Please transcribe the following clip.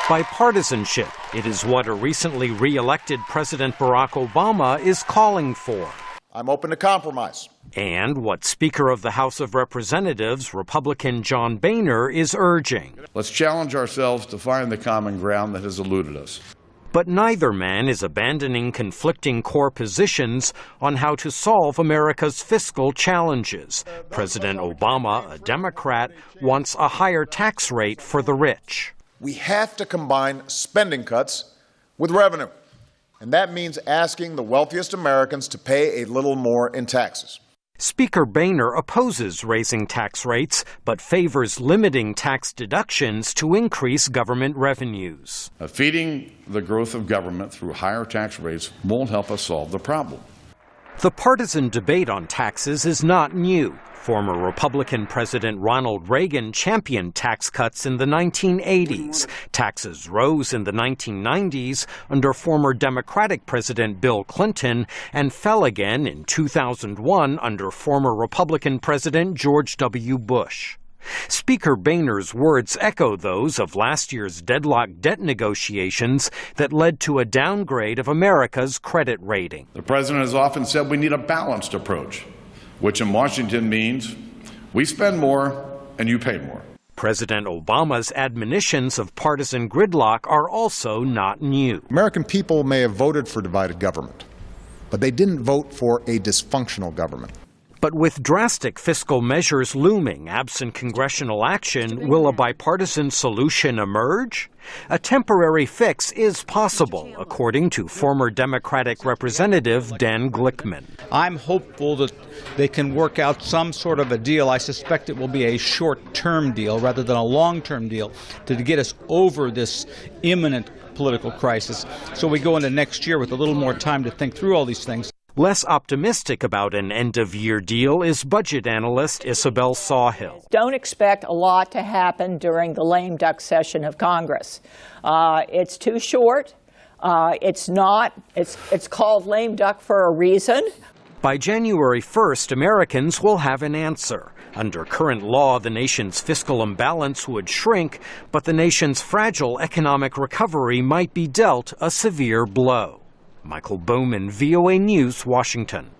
Bipartisanship, it is what a recently re-elected President Barack Obama is calling for. I'm open to compromise. And what Speaker of the House of Representatives, Republican John Boehner, is urging. Let's challenge ourselves to find the common ground that has eluded us. But neither man is abandoning conflicting core positions on how to solve America's fiscal challenges. President Obama, a Democrat, wants a higher tax rate for the rich. We have to combine spending cuts with revenue. And that means asking the wealthiest Americans to pay a little more in taxes. Speaker Boehner opposes raising tax rates, but favors limiting tax deductions to increase government revenues. Feeding the growth of government through higher tax rates won't help us solve the problem. The partisan debate on taxes is not new. Former Republican President Ronald Reagan championed tax cuts in the 1980s. Taxes rose in the 1990s under former Democratic President Bill Clinton and fell again in 2001 under former Republican President George W. Bush. Speaker Boehner's words echo those of last year's deadlocked debt negotiations that led to a downgrade of America's credit rating. The president has often said we need a balanced approach, which in Washington means we spend more and you pay more. President Obama's admonitions of partisan gridlock are also not new. American people may have voted for divided government, but they didn't vote for a dysfunctional government. But with drastic fiscal measures looming absent congressional action, will a bipartisan solution emerge? A temporary fix is possible, according to former Democratic Representative Dan Glickman. I'm hopeful that they can work out some sort of a deal. I suspect it will be a short-term deal rather than a long-term deal to get us over this imminent political crisis, so we go into next year with a little more time to think through all these things. Less optimistic about an end-of-year deal is budget analyst Isabel Sawhill. Don't expect a lot to happen during the lame duck session of Congress. It's too short. It's called lame duck for a reason. By January 1st, Americans will have an answer. Under current law, the nation's fiscal imbalance would shrink, but the nation's fragile economic recovery might be dealt a severe blow. Michael Bowman, VOA News, Washington.